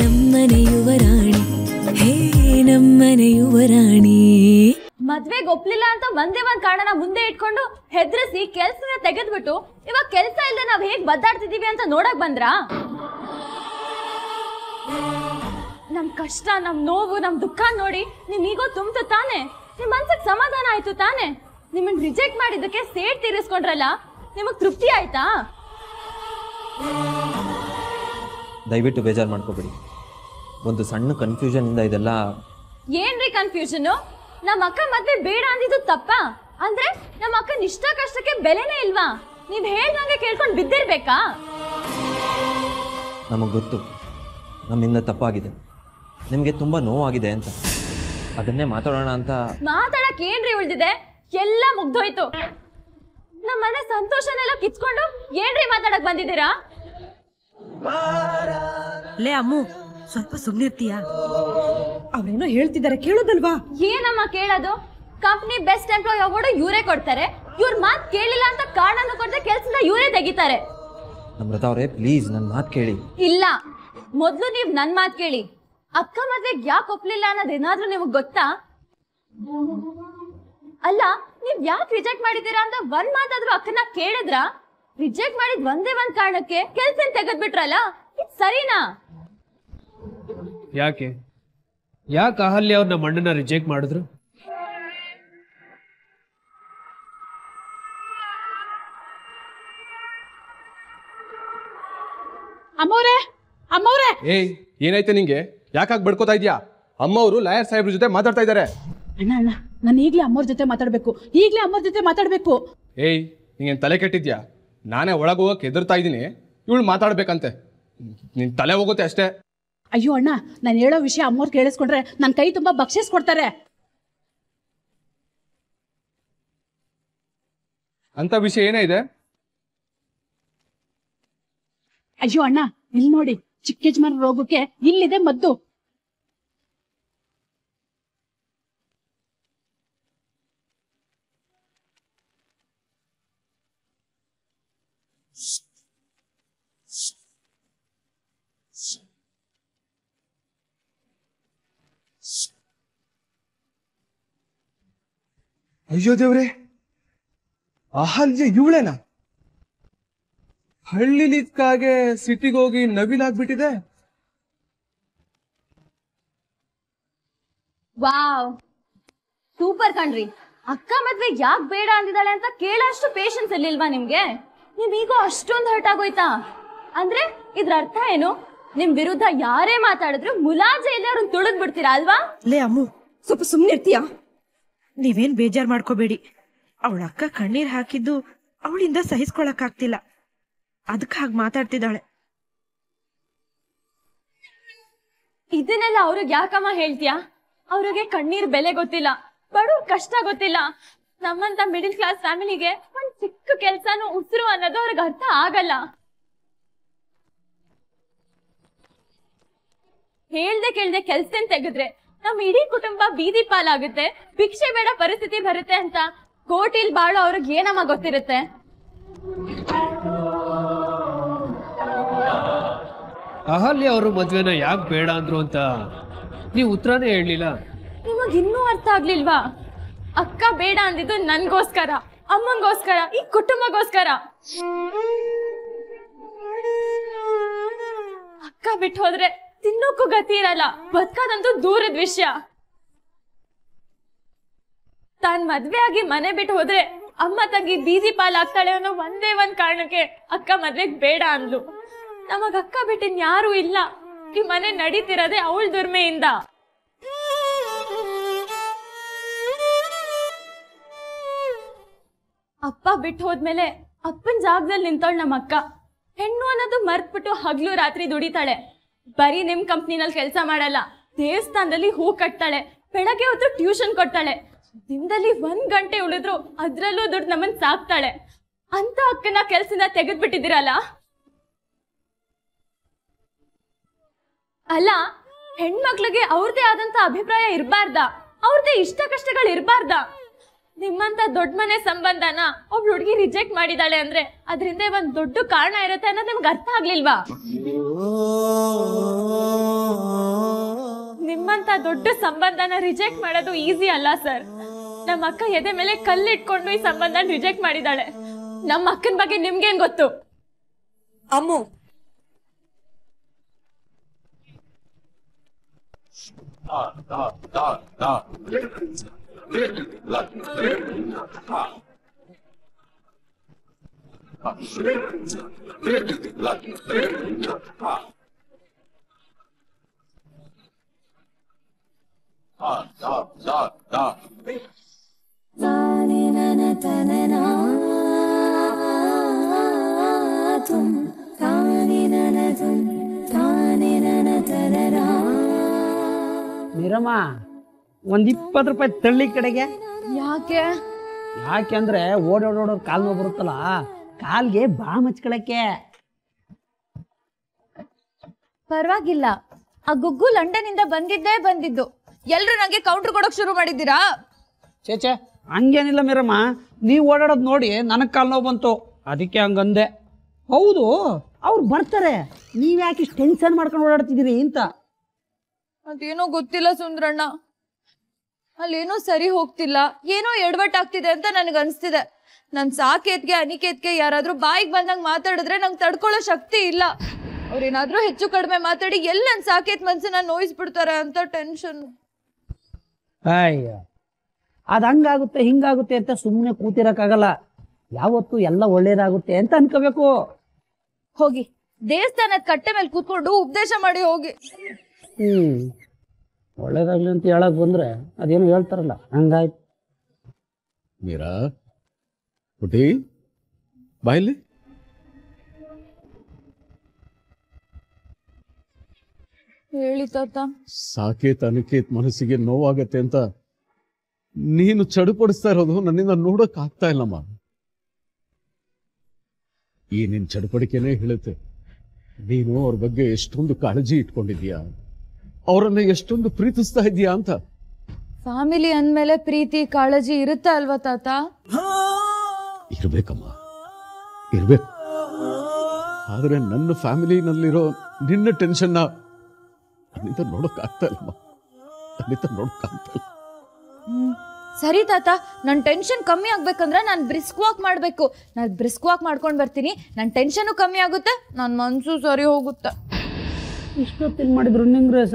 ನಮ್ಮನೆ ಯುವರಾಣಿ ಹೇ ನಮ್ಮನೆ ಯುವರಾಣಿ ಮದ್ವೆಗೆ ಒಪ್ಲಿಲ್ಲ ಅಂತ ಒಂದೇ ಒಂದ್ ಕಾರಣನ ಮುಂದೆ ಇಟ್ಕೊಂಡು ಹೆದರಿಸಿ ಕೆಲ್ಸನ ತೆಗೆದ್ಬಿಟ್ಟು ಇವಾಗ ಕೆಲ್ಸ ಇಲ್ಲದೆ ನಾವ್ ಹೇಗ್ ಬದ್ದಾಡ್ತಿದೀವಿ ಅಂತ ನೋಡಕ್ ಬಂದ್ರಾ? ನಮ್ ಕಷ್ಟ, ನಮ್ ನೋವು, ನಮ್ ದುಃಖ ನೋಡಿ ನಿಮ್ ಈಗೋ ತುಂಬ್ತು ತಾನೆ? ನಿಮ್ ಮನ್ಸಿಗೆ ಸಮಾಧಾನ ಆಯ್ತು ತಾನೆ? ನಿಮ್ಮನ್ ರಿಜೆಕ್ಟ್ ಮಾಡಿದ್ದಕ್ಕೆ ಸೇಡ್ ತೀರಿಸ್ಕೊಂಡ್ರಲ್ಲ, ನಿಮಗ್ ತೃಪ್ತಿ ಆಯ್ತಾ? ದಯವಿಟ್ಟು ಬೇಜಾರು ಮಾಡ್ಕೋಬೇಡಿ. ಒಂದು ಸಣ್ಣ ಕನ್ಫ್ಯೂಷನ್ ಇಂದ ಇದೆಲ್ಲ. ಏನ್ರಿ ಕನ್ಫ್ಯೂಷನ್? ನಮ್ಮ ಅಕ್ಕ ಮದ್ವೆ ಬೇಡ ಅಂದಿದ್ದು ತಪ್ಪಾ? ಅಂದ್ರೆ ನಮ್ಮ ಅಕ್ಕನ ಇಷ್ಟ ಕಷ್ಟಕ್ಕೆ ಬೆಲೆನೇ ಇಲ್ವಾ? ನೀವ್ ಹೇಳ್ದಂಗೆ ಕೇಳ್ಕೊಂಡು ಬಿದ್ದಿರ್ಬೇಕಾ? ನಮಗ್ ಗೊತ್ತು ನಮ್ಮಿಂದ ತಪ್ಪಾಗಿದೆ, ನಿಮ್ಗೆ ತುಂಬಾ ನೋವಾಗಿದೆ ಅಂತ. ಅದನ್ನೇ ಮಾತಾಡೋಣ ಅಂತ. ಮಾತಾಡಕ್ ಏನ್ರಿ ಉಳ್ದಿದೆ? ಎಲ್ಲ ಮುಗ್ದೋಯ್ತು. ನಮ್ಮ ಮನೆ ಸಂತೋಷನೆಲ್ಲ ಕಿತ್ಕೊಂಡು ಏನ್ರಿ ಮಾತಾಡಕ್ ಬಂದಿದ್ದೀರಾ? ಲೇ ಅಮ್ಮು, ಸ್ವಲ್ಪ ಸುಮ್ನಿರ್ತೀಯಾ? ಅವ್ರೇನೋ ಹೇಳ್ತಿದ್ದಾರೆ, ಕೇಳೋದಲ್ವಾ? ಏನಮ್ಮ ಕೇಳೋದು? ಕಂಪ್ನಿ ಬೆಸ್ಟ್ ಎಂಪ್ಲಾಯ್ ಅವಾರ್ಡ್ ಇವರೇ ಕೊಡ್ತಾರೆ. ಇವ್ರ ಮಾತ್ ಕೇಳಿಲ್ಲ ಅಂತ ಕಾರಣನ ಕೊಡದೆ ಕೆಲ್ಸದಿಂದ ಇವರೇ ತೆಗಿತಾರೆ. ನಮ್ರತಾ ಅವರೇ, ಪ್ಲೀಸ್ ನನ್ನ ಮಾತು ಕೇಳಿ. ಇಲ್ಲ, ಮೊದ್ಲು ನೀವ್ ನನ್ ಮಾತ್ ಕೇಳಿ. ಅಕ್ಕ ಮದ್ವೆಗ್ ಯಾಕೆ ಒಪ್ಲಿಲ್ಲ ಅನ್ನೋದೇನಾದ್ರೂ ನಿಮಗ್ ಗೊತ್ತಾ? ಅಲ್ಲ, ನೀವ್ ಯಾಕೆ ರಿಜೆಕ್ಟ್ ಮಾಡಿದೀರಾ ಅಂತ ಒಂದ್ ಮಾತಾದ್ರೂ ಅಕ್ಕನ ಕೇಳಿದ್ರ? ರಿಜೆಕ್ಟ್ ಮಾಡಿದ್ ಒಂದೇ ಒಂದ್ ಕಾರಣಕ್ಕೆ ಕೆಲ್ಸ ತೆಗೆದ್ಬಿಟ್ರಲ್ಲ, ಇದು ಸರಿನಾ? ಯಾಕೆ ಅಹಲ್ಯ ಅವ್ರ ನಮ್ಮ ಅಣ್ಣನ ರಿಜೆಕ್ಟ್ ಮಾಡಿದ್ರು? ಅಮ್ಮವ್ರೆ ಏಯ್, ಏನಾಯ್ತು ನಿಂಗೆ? ಯಾಕಾಗಿ ಬಡ್ಕೋತಾ ಇದ್ಯಾ? ಅಮ್ಮವರು ಲಾಯರ್ ಸಾಹೇಬ್ರ ಜೊತೆ ಮಾತಾಡ್ತಾ ಇದ್ದಾರೆ. ಅಣ್ಣ, ನಾನು ಈಗ್ಲೇ ಅಮ್ಮವ್ರ ಜೊತೆ ಮಾತಾಡ್ಬೇಕು. ಏಯ್, ನಿಂಗೇನ್ ತಲೆ ಕೆಟ್ಟಿದ್ಯಾ? ನಾನೇ ಒಳಗೆ ಹೋಗಕ್ಕೆ ಹೆದರ್ತಾ ಇದ್ದೀನಿ, ಇವಳು ಮಾತಾಡ್ಬೇಕಂತೆ. ನಿನ್ ತಲೆ ಹೋಗುತ್ತೆ ಅಷ್ಟೇ. ಅಯ್ಯೋ ಅಣ್ಣ, ನಾನು ಹೇಳೋ ವಿಷಯ ಅಮ್ಮವ್ರು ಕೇಳಿಸ್ಕೊಂಡ್ರೆ ನನ್ನ ಕೈ ತುಂಬಾ ಬಕ್ಷಿಸ್ ಕೊಡ್ತಾರೆ. ಅಂತ ವಿಷಯ ಏನೇ ಇದೆ? ಅಯ್ಯೋ ಅಣ್ಣ, ಇಲ್ಲಿ ನೋಡಿ, ಚಿಕ್ಕ ಯಜಮಾನ ರೋಗಕ್ಕೆ ಇಲ್ಲಿದೆ ಮದ್ದು. ಅಯ್ಯೋ ದೇವ್ರೆ, ಅಹಲ್ಯ ಇವಳೇನಾ? ಹಳ್ಳಿಲಿದ್ಕಾಗೆ ಸಿಟಿಗೆ ಹೋಗಿ ನವಿಲಾಗ್ಬಿಟ್ಟಿದೆ. ವಾವ್, ಸೂಪರ್ ಕಣ್ರಿ. ಅಕ್ಕ ಮದ್ವೆ ಯಾಕೆ ಬೇಡ ಅಂದಿದ್ದಾಳೆ ಅಂತ ಕೇಳೋಷ್ಟು ಪೇಷನ್ಸ್ ಇರ್ಲಿಲ್ವಾ ನಿಮ್ಗೆ? ನೀವೀಗ ಅಷ್ಟೊಂದು ಹರ್ಟ್ ಆಗೋಯ್ತಾ? ಅಂದ್ರೆ ಇದ್ರ ಅರ್ಥ ಏನು? ನಿಮ್ ವಿರುದ್ಧ ಯಾರೇ ಮಾತಾಡಿದ್ರು ಮುಲಾಜೆ ಇಲ್ಲ ಅವ್ರನ್ನ ತುಳಿದ್ ಬಿಡ್ತೀರಾ ಅಲ್ವಾ? ಲೇ ಅಮ್ಮು, ಸ್ವಲ್ಪ ಸುಮ್ನಿರ್ತೀಯಾ? ನೀವೇನ್ ಬೇಜಾರ್ ಮಾಡ್ಕೋಬೇಡಿ. ಅವಳ ಅಕ್ಕ ಕಣ್ಣೀರ್ ಹಾಕಿದ್ದು ಅವಳಿಂದ ಸಹಿಸ್ಕೊಳಕ್ ಆಗ್ತಿಲ್ಲ, ಅದಕ್ಕೆ ಹಾಗೆ ಮಾತಾಡ್ತಿದ್ದಾಳೆ. ಇದನ್ನೆಲ್ಲ ಅವ್ರಿಗೆ ಯಾಕಮ್ಮ ಹೇಳ್ತೀಯಾ? ಅವ್ರಿಗೆ ಕಣ್ಣೀರ್ ಬೆಲೆ ಗೊತ್ತಿಲ್ಲ, ಬಡವ್ರ ಕಷ್ಟ ಗೊತ್ತಿಲ್ಲ. ನಮ್ಮಂತ ಮಿಡಿಲ್ ಕ್ಲಾಸ್ ಫ್ಯಾಮಿಲಿಗೆ ಒಂದ್ ಚಿಕ್ಕ ಕೆಲ್ಸನೂ ಉಸಿರು ಅನ್ನೋದು ಅವ್ರಿಗೆ ಅರ್ಥ ಆಗಲ್ಲ. ಹೇಳ್ದೆ ಕೇಳ್ದೆ ಕೆಲ್ಸನ್ ತೆಗೆದ್ರೆ ನಮ್ ಇಡೀ ಕುಟುಂಬ ಬೀದಿ ಪಾಲಾಗುತ್ತೆ, ಭಿಕ್ಷೆ ಬೇಡ ಪರಿಸ್ಥಿತಿ ಬರುತ್ತೆ ಅಂತ ಕೋಟಿಲ್ ಬಾಳೋ ಅವ್ರಿಗೆ ಏನಮ್ಮ ಗೊತ್ತಿರುತ್ತೆ? ಅಹಲ್ಯ ಅವರು ಮದ್ವೆನ ಯಾಕೆ ಬೇಡ ಅಂದ್ರು ಅಂತ ನೀವು ಉತ್ತರನೇ ಹೇಳಲಿಲ್ಲ. ನಿಮಗ್ ಇನ್ನೂ ಅರ್ಥ ಆಗ್ಲಿಲ್ವಾ? ಅಕ್ಕ ಬೇಡ ಅಂದಿದ್ದು ನನ್ಗೋಸ್ಕರ, ಅಮ್ಮಂಗೋಸ್ಕರ, ಈ ಕುಟುಂಬಗೋಸ್ಕರ. ಅಕ್ಕ ಬಿಟ್ಟು ಹೋದ್ರೆ ತಿನ್ನೋಕ್ಕೂ ಗತಿ ಇರಲ್ಲ, ಬದುಕೋದಂತೂ ದೂರದ ವಿಷಯ. ತಾನ್ ಮದ್ವೆ ಆಗಿ ಮನೆ ಬಿಟ್ಟು ಹೋದ್ರೆ ಅಮ್ಮ ತಂಗಿ ಬೀದಿ ಪಾಲಾಗ್ತಾಳೆ ಅನ್ನೋ ಒಂದೇ ಒಂದ್ ಕಾರಣಕ್ಕೆ ಅಕ್ಕ ಮದ್ವೆಗ್ ಬೇಡ ಅಂದ್ಲು. ನಮಗ್ ಅಕ್ಕ ಬಿಟ್ಟಿನ್ ಯಾರು ಇಲ್ಲ. ಈ ಮನೆ ನಡೀತಿರೋದೆ ಅವಳ ದುರ್ಮೆಯಿಂದ. ಅಪ್ಪ ಬಿಟ್ಟು ಹೋದ್ಮೇಲೆ ಅಪ್ಪನ ಜಾಗದಲ್ಲಿ ನಿಂತೋಳ್ ನಮ್ಮ ಅಕ್ಕ. ಹೆಣ್ಣು ಅನ್ನೋದು ಮರ್ತ್ಬಿಟ್ಟು ಹಗ್ಲು ರಾತ್ರಿ ದುಡಿತಾಳೆ. ಬರೀ ನಿಮ್ ಕಂಪ್ನಿನಲ್ಲಿ ಕೆಲಸ ಮಾಡಲ್ಲ, ದೇವಸ್ಥಾನದಲ್ಲಿ ಹೂ ಕಟ್ತಾಳೆ, ಬೆಳಗ್ಗೆ ಹೊತ್ತು ಟ್ಯೂಷನ್ ಕೊಡ್ತಾಳೆ. ದಿನದಲ್ಲಿ 1 ಗಂಟೆ ಉಳಿದ್ರು ಅದ್ರಲ್ಲೂ ದುಡ್ಡು ನಮ್ಮನ್ ಸಾಕ್ತಾಳೆ. ಅಂತ ಅಕ್ಕನ ಕೆಲ್ಸನ ತೆಗೆದ್ಬಿಟ್ಟಿದ್ದೀರಲ್ಲ. ಅಲ್ಲ, ಹೆಣ್ಮಕ್ಳಿಗೆ ಅವ್ರದೇ ಆದಂತ ಅಭಿಪ್ರಾಯ ಇರಬಾರ್ದ? ಅವ್ರದೇ ಇಷ್ಟ ಕಷ್ಟಗಳು ಇರಬಾರ್ದ? ನಿಮ್ಮಂತ ದೊಡ್ಡ ಮನೆ ಸಂಬಂಧನ ಒಬ್ಳು ಹುಡುಗಿ ರಿಜೆಕ್ಟ್ ಮಾಡಿದಾಳೆ ಅಂದ್ರೆ ಅದರಿಂದ ಒಂದ್ ದೊಡ್ಡ ಕಾರಣ ಇರುತ್ತೆ ಅನ್ನೋದು ನಿಮ್ಗೆ ಅರ್ಥ ಆಗ್ಲಿಲ್ವಾ? ದೊಡ್ಡ ಸಂಬಂಧನ ರಿಜೆಕ್ಟ್ ಮಾಡೋದು ಈಸಿ ಅಲ್ಲ ಸರ್. ನಮ್ಮ ಅಕ್ಕ ಎದೆ ಮೇಲೆ ಕಲ್ಲಿಟ್ಕೊಂಡು ಈ ಸಂಬಂಧ ರಿಜೆಕ್ಟ್ ಮಾಡಿದಾಳೆ. ನಮ್ಮ ಅಕ್ಕನ ಬಗ್ಗೆ ನಿಮ್ಗೇನ್ ಗೊತ್ತು? ಅಮ್ಮು, ಮೀರಮ್ಮ, ಒಂದ್ 20 ರೂಪಾಯಿ ತಳ್ಳಿ ಕಡೆಗೆ. ಯಾಕೆ? ಯಾಕೆಂದ್ರೆ ಓಡೋಡೋಡೋರ್ ಕಾಲ್ ನೋವು ಬರುತ್ತಲ್ಲ, ಕಾಲ್ಗೆ ಬಾ ಮಚ್ಕೊಳಕ್ಕೆ. ಪರವಾಗಿಲ್ಲ, ಆ ಗುಗ್ಗು ಲಂಡನ್ ಇಂದ ಬಂದಿದ್ದು. ಎಲ್ರು ನಂಗೆ ಕೌಂಟರ್ ಕೊಡೋಕ್ ಶುರು ಮಾಡಿದ್ದೀರಾ? ಚೇಚೆ, ಹಂಗೇನಿಲ್ಲ ಮೀರಮ್ಮ, ನೀವು ಓಡಾಡೋದು ನೋಡಿ ನನಗೆ ಕಾಲ್ ನೋವು ಬಂತು, ಅದಕ್ಕೆ ಹಂಗಂದೆ. ಹೌದು, ಅವ್ರು ಬರ್ತಾರೆ, ನೀವ್ಯಾಕೆ ಇಷ್ಟು ಟೆನ್ಷನ್ ಮಾಡ್ಕೊಂಡು ಓಡಾಡ್ತಿದ್ದೀರಿ ಅಂತ. ಅದೇನೋ ಗೊತ್ತಿಲ್ಲ ಸುಂದ್ರಣ್ಣ, ಅಲ್ಲೇನೋ ಸರಿ ಹೋಗ್ತಿಲ್ಲ, ಏನೋ ಎಡವಟ್ಟಾಗ್ತಿದೆ ಅಂತ ನನಗೆ ಅನ್ಸ್ತಿದೆ. ನನ್ ಸಾಕೇತ್ಗೆ ಅನಿಕೇತ್ಗೆ ಯಾರಾದ್ರೂ ಬಾಯಿಗೆ ಬಂದಂಗೆ ಮಾತಾಡಿದ್ರೆ ನಂಗೆ ತಡ್ಕೊಳ್ಳೋ ಶಕ್ತಿ ಇಲ್ಲ. ಅವ್ರೇನಾದ್ರೂ ಹೆಚ್ಚು ಕಡಿಮೆ ಮಾತಾಡಿ ಎಲ್ಲಿ ನನ್ ಸಾಕೇತ್ ಮನ್ಸನ್ನ ನೋಯಿಸ್ಬಿಡ್ತಾರೆ ಅಂತ ಟೆನ್ಷನ್. ಅಯ್ಯ, ಅದು ಹಂಗಾಗುತ್ತೆ ಹಿಂಗಾಗುತ್ತೆ ಅಂತ ಸುಮ್ಮನೆ ಕೂತಿರಕ್ಕಾಗಲ್ಲ. ಯಾವತ್ತು ಎಲ್ಲ ಒಳ್ಳೇದಾಗುತ್ತೆ ಅಂತ ಅನ್ಕೋಬೇಕು. ಹೋಗಿ ದೇವಸ್ಥಾನದ ಕಟ್ಟೆ ಮೇಲೆ ಕೂತ್ಕೊಂಡು ಉಪದೇಶ ಮಾಡಿ ಹೋಗಿ. ಒಳ್ಳೇದಾಗ್ಲಿ ಅಂತ ಹೇಳಕ್ ಬಂದ್ರೆ ಅದೇನು ಹೇಳ್ತಾರಲ್ಲ, ಹಂಗಾಯ್ತು. ಮೀರಾ ಹುಟ್ಟಿ ಬಾಯಲ್ಲಿ. ಹೇಳಿ ತಾತ. ಸಾಕೇತ್ ಅನಿಕೇತ್ ಮನಸ್ಸಿಗೆ ನೋವಾಗತ್ತೆ ಅಂತ ನೀನು ಚಡುಪಡಿಸ್ತಾ ಇರೋದು ನನ್ನಿಂದ ನೋಡಕ್ ಆಗ್ತಾ ಇಲ್ಲಮ್ಮ. ಈ ನಿನ್ ಚಡುಪಡಿಕೆನೇ ಹೇಳುತ್ತೆ ನೀನು ಅವ್ರ ಬಗ್ಗೆ ಎಷ್ಟೊಂದು ಕಾಳಜಿ ಇಟ್ಕೊಂಡಿದ್ಯಾ, ಅವರನ್ನ ಎಷ್ಟೊಂದು ಪ್ರೀತಿಸ್ತಾ ಇದೀಯಾ ಅಂತ. ಫ್ಯಾಮಿಲಿ ಅಂದ್ಮೇಲೆ ಪ್ರೀತಿ ಕಾಳಜಿ ಇರುತ್ತೆ ಅಲ್ವಾ ತಾತ? ಇರ್ಬೇಕಮ್ಮ, ಇರ್ಬೇಕು. ಆದ್ರೆ ನನ್ನ ಫ್ಯಾಮಿಲಿನಲ್ಲಿರೋ ನಿನ್ನ ಟೆನ್ಷನ್ನ ನನ್ನಿಂದ ನೋಡಕ್ ಆಗ್ತಾ ಇಲ್ಲಮ್ಮ, ನನ್ನಿಂದ ನೋಡಕ್ ಆಗ್ತಾ ಇಲ್ಲ. ಸರಿ ತಾತ, ನನ್ ಟೆನ್ಷನ್ ಕಮ್ಮಿ ಆಗ್ಬೇಕಂದ್ರೆ ನಾನು ಬ್ರಿಸ್ಕ್ ವಾಕ್ ಮಾಡ್ಬೇಕು. ನಾನು ಬ್ರಿಸ್ಕ್ ವಾಕ್ ಮಾಡ್ಕೊಂಡು ಬರ್ತೀನಿ, ನನ್ನ ಟೆನ್ಷನ್ ಕಮ್ಮಿ ಆಗುತ್ತೆ, ನನ್ನ ಮನ್ಸು ಸರಿ ಹೋಗುತ್ತೆ. ಇಷ್ಟೊತ್ತಿನ ಮಾಡಿದ್ರು ನಿಂಗ್ರೇಸ.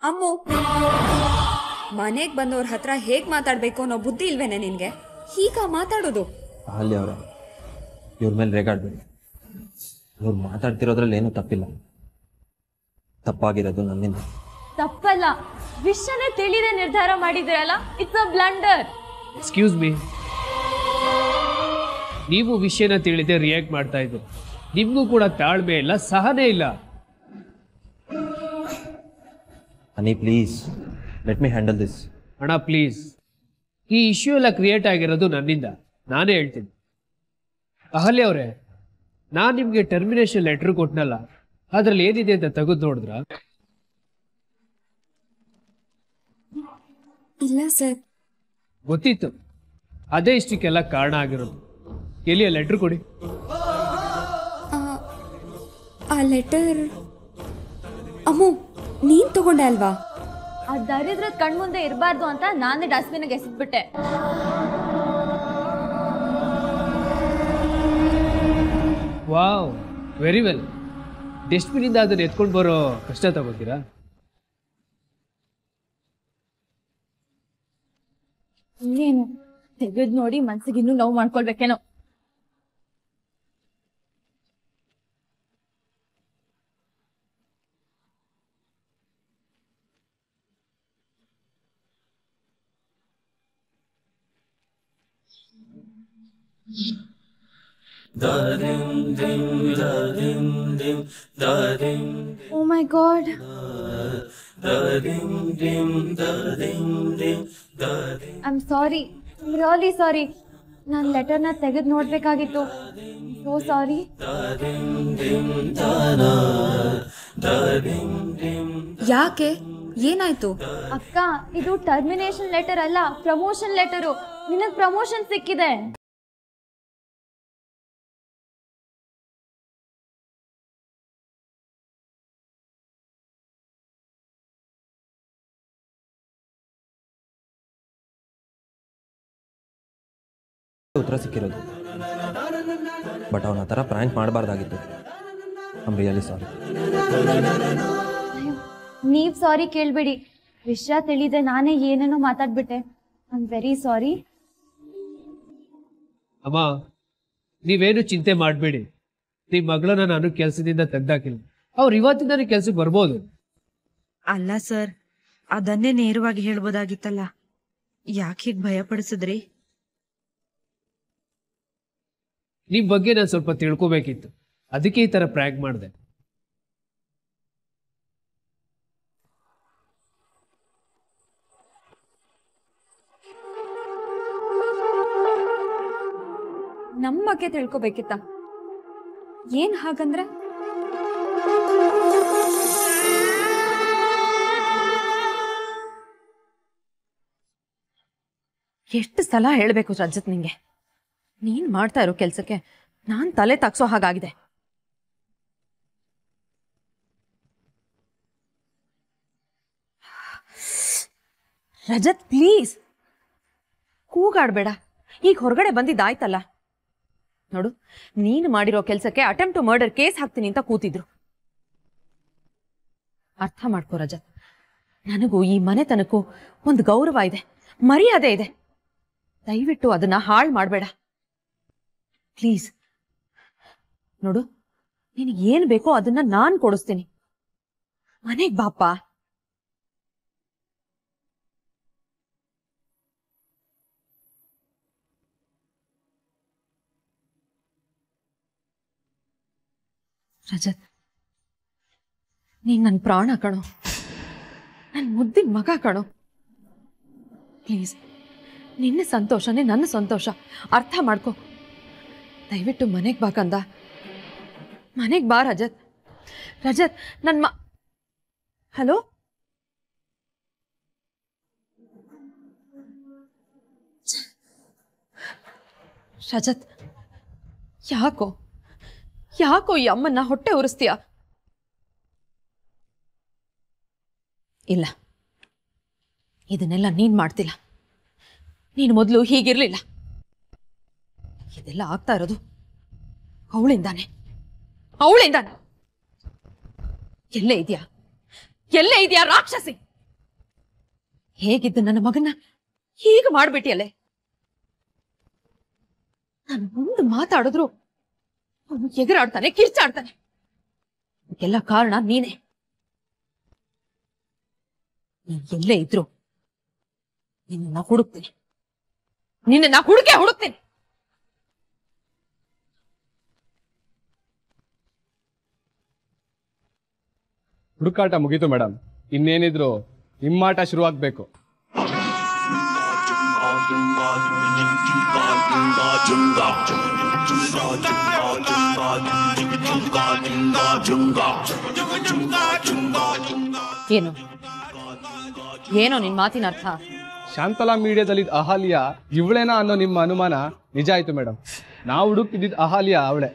ಅಮ್ಮು, ಮನೆಗೆ ಬಂದವ್ರ ಹತ್ರ ಹೇಗ್ ಮಾತಾಡ್ಬೇಕು ಅನ್ನೋ ಬುದ್ಧಿ ಇಲ್ವೇನೆ ನಿನ್ಗೆ? ಹೀಗ ಮಾತಾಡೋದು? ಅಲ್ಲಿ ಅವರ ಇವ್ರ ಮೇಲೆ ರೇಗಾಡ್ಬೇಡಿ. ಇವ್ರು ಮಾತಾಡ್ತಿರೋದ್ರಲ್ಲಿ ಏನೂ ತಪ್ಪಿಲ್ಲ, ತಪ್ಪಾಗಿರೋದು ನನ್ನಿಂದ. ತಪ್ಪಲ್ಲ, ವಿಷಯನೇ ತಿಳಿದೇ ನಿರ್ಧಾರ ಮಾಡಿದ್ರಲ್ಲ, it's a blunder. Excuse me, ನೀವು ವಿಷಯನ ತಿಳಿದೇ ರಿಯಾಕ್ಟ್ ಮಾಡ್ತಾ ಇದ್ರು. ನಿಮ್ಗೂ ಕೂಡ ತಾಳ್ಮೆ ಇಲ್ಲ, ಸಹನೆ ಇಲ್ಲ. ಅನಿ please let me handle this. ಅಣ್ಣ ಪ್ಲೀಸ್, ಈ ಇಶ್ಯೂ ಎಲ್ಲ ಕ್ರಿಯೇಟ್ ಆಗಿರೋದು ನನ್ನಿಂದ, ನಾನೇ ಹೇಳ್ತೀನಿ. ಅಹಲ್ಯ ಅವರೇ, ನಾನು ನಿಮಗೆ ಟರ್ಮಿನೇಷನ್ ಲೆಟರ್ ಕೊಟ್ನಲ್ಲ, ಅದ್ರಲ್ಲಿ ಏನಿದೆ ಅಂತ ತೆಗೆದು ನೋಡಿದ್ರ? ಇಲ್ಲ ಸರ್. ಗೊತ್ತಿತ್ತು, ಅದೇ ಇಷ್ಟಕ್ಕೆಲ್ಲ ಕಾರಣ ಆಗಿರೋದು. ಎಲ್ಲಿ ಆ ಲೆಟರ್ ಕೊಡಿ. ಆ ಲೆಟರ್ ಅಮ್ಮು ನೀನ್ ತಗೊಂಡೆ ಅಲ್ವಾ? ಆ ದರಿದ್ರ ಕಣ್ಮುಂದೆ ಇರಬಾರ್ದು ಅಂತ ನಾನೇ ಡಸ್ಟ್ಬಿನ್ಗೆ ಎಸೆದ್ಬಿಟ್ಟೆ. Wow, very well. ಡಸ್ಟ್ಬಿನಿಂದ ಅದನ್ನ ಎತ್ಕೊಂಡು ಬರೋ ಕಷ್ಟ ತಗೋತೀರಾ? ಇನ್ನೇನು ತೆಗೆದು ನೋಡಿ ಮನ್ಸಿಗೆ ಇನ್ನೂ ನೋವು ಮಾಡ್ಕೊಳ್ಬೇಕೇನೋ. Oh my God. I'm sorry. I'm really sorry. ನಾನು ಲೆಟರ್ನ ತೆಗೆದು ನೋಡ್ಬೇಕಾಗಿತ್ತು. So sorry. ಯಾಕೆ ಏನಾಯ್ತು? ಅಕ್ಕ, ಇದು ಟರ್ಮಿನೇಷನ್ ಲೆಟರ್ ಅಲ್ಲ, ಪ್ರಮೋಷನ್ ಲೆಟರು. ನಿನಗೆ ಪ್ರಮೋಷನ್ ಸಿಕ್ಕಿದೆ. ಉತ್ತರ ಸಿಕ್ಕಿರೋದು. ಬಟ್ ಅವನ ಥರ ಪ್ರ್ಯಾಂಕ್ ಮಾಡಬಾರ್ದಾಗಿತ್ತು. I am really sorry. ನೀವ್ ಸಾರಿ ಕೇಳ್ಬೇಡಿ. ವಿಷಯ ತಿಳಿದೆ ನಾನೇ ಏನೇನೋ ಮಾತಾಡ್ಬಿಟ್ಟೆ. I am very sorry. ಅಮ್ಮ, ನೀವೇನು ಚಿಂತೆ ಮಾಡಬೇಡಿ. ನಿಮ್ಮ ಮಗಳನ್ನ ನಾನು ಕೆಲಸದಿಂದ ತೆಗ್ದಾಕಿಲ್ಲ. ಅವ್ರು ಇವತ್ತಿಂದಾನೇ ಕೆಲ್ಸಕ್ಕೆ ಬರ್ಬೋದು. ಅಲ್ಲ ಸರ್, ಅದನ್ನೇ ನೇರವಾಗಿ ಹೇಳ್ಬೋದಾಗಿತ್ತಲ್ಲ. ಯಾಕೆ ಹೀಗೆ ಭಯ ಪಡಿಸಿದ್ರಿ? ನಿಮ್ ಬಗ್ಗೆ ನಾನು ಸ್ವಲ್ಪ ತಿಳ್ಕೊಬೇಕಿತ್ತು, ಅದಕ್ಕೆ ಈ ತರ ಪ್ರ್ಯಾಂಕ್ ಮಾಡಿದೆ. ನಮ್ಮ ಬಗ್ಗೆ ತಿಳ್ಕೊಬೇಕಿತ್ತ? ಏನ್ ಹಾಗಂದ್ರೆ? ಎಷ್ಟು ಸಲ ಹೇಳ್ಬೇಕು ರಜತ್ ನಿಂಗೆ, ನೀನ್ ಮಾಡ್ತಾ ಇರೋ ಕೆಲ್ಸಕ್ಕೆ ನಾನ್ ತಲೆ ತಾಗ್ಸೋ ಹಾಗಾಗಿದೆ. ರಜತ್ ಪ್ಲೀಸ್ ಕೂಗಾಡ್ಬೇಡ. ಈಗ ಹೊರಗಡೆ ಬಂದಿದ್ದಾಯ್ತಲ್ಲ. ನೋಡು, ನೀನು ಮಾಡಿರೋ ಕೆಲ್ಸಕ್ಕೆ ಅಟೆಂಪ್ಟ್ ಟು ಮರ್ಡರ್ ಕೇಸ್ ಹಾಕ್ತೀನಿ ಅಂತ ಕೂತಿದ್ರು. ಅರ್ಥ ಮಾಡ್ಕೋ ರಜತ್, ನನಗೂ ಈ ಮನೆತನಕ್ಕೂ ಒಂದು ಗೌರವ ಇದೆ, ಮರ್ಯಾದೆ ಇದೆ. ದಯವಿಟ್ಟು ಅದನ್ನ ಹಾಳು ಮಾಡಬೇಡ ಪ್ಲೀಸ್. ನೋಡು, ನಿನಗೆ ಏನ್ ಬೇಕೋ ಅದನ್ನ ನಾನ್ ಕೊಡಿಸ್ತೀನಿ. ಮನೆಗ್ ಬಾಪ. ರಜತ್, ನೀನ್ ನನ್ನ ಪ್ರಾಣ ಕಣೋ, ನನ್ನ ಮುದ್ದಿನ ಮಗ ಕಣೋ. ಪ್ಲೀಸ್, ನಿನ್ನ ಸಂತೋಷನೇ ನನ್ನ ಸಂತೋಷ, ಅರ್ಥ ಮಾಡ್ಕೊ. ದಯವಿಟ್ಟು ಮನೆಗೆ ಬಾ ಕಂದ, ಮನೆಗೆ ಬಾ ರಜತ್. ರಜತ್, ನನ್ನ ಹಲೋ ರಜತ್, ಯಾಕೋ ಯಾಕೋ ಈ ಅಮ್ಮನ್ನ ಹೊಟ್ಟೆ ಉರಿಸ್ತೀಯ? ಇಲ್ಲ, ಇದನ್ನೆಲ್ಲ ನೀನ್ ಮಾಡ್ತಿಲ್ಲ. ನೀನು ಮೊದಲು ಹೀಗಿರ್ಲಿಲ್ಲ. ಇದೆಲ್ಲ ಆಗ್ತಾ ಇರೋದು ಅವಳಿಂದಾನೆ. ಎಲ್ಲೇ ಇದೆಯಾ, ಎಲ್ಲೇ ಇದೆಯಾ ರಾಕ್ಷಸಿ? ಹೇಗಿದ್ದ ನನ್ನ ಮಗನ್ನ ಹೀಗೆ ಮಾಡ್ಬಿಟ್ಟಿಯಲ್ಲೇ. ನಾನು ಮುಂದೆ ಮಾತಾಡಿದ್ರು ಅವನು ಎಗರಾಡ್ತಾನೆ, ಕಿರ್ಚಾಡ್ತಾನೆ. ಎಲ್ಲ ಕಾರಣ ನೀನೇ. ನೀನ್ ಎಲ್ಲೇ ಇದ್ರು ನಿನ್ನ ಹುಡುಕ್ತೀನಿ, ನಿನ್ನ ಹುಡುಕ್ತೀನಿ. ಹುಡುಕಾಟ ಮುಗೀತು ಮೇಡಮ್, ಇನ್ನೇನಿದ್ರು ನಿಮ್ಮಾಟ ಶುರುವಾಗಬೇಕು. ಏನು ಏನೋ ನಿನ್ ಮಾತಿನ ಅರ್ಥ? ಶಾಂತಲಾ ಮೀಡಿಯಾದಲ್ಲಿ ಅಹಾಲಿಯಾ ಇವಳೇನಾ ಅನ್ನೋ ನಿಮ್ಮ ಅನುಮಾನ ನಿಜ ಆಯ್ತು ಮೇಡಮ್. ನಾವು ಹುಡುಕ್ತಿದ್ದ ಅಹಾಲಿಯಾ ಅವಳೆ.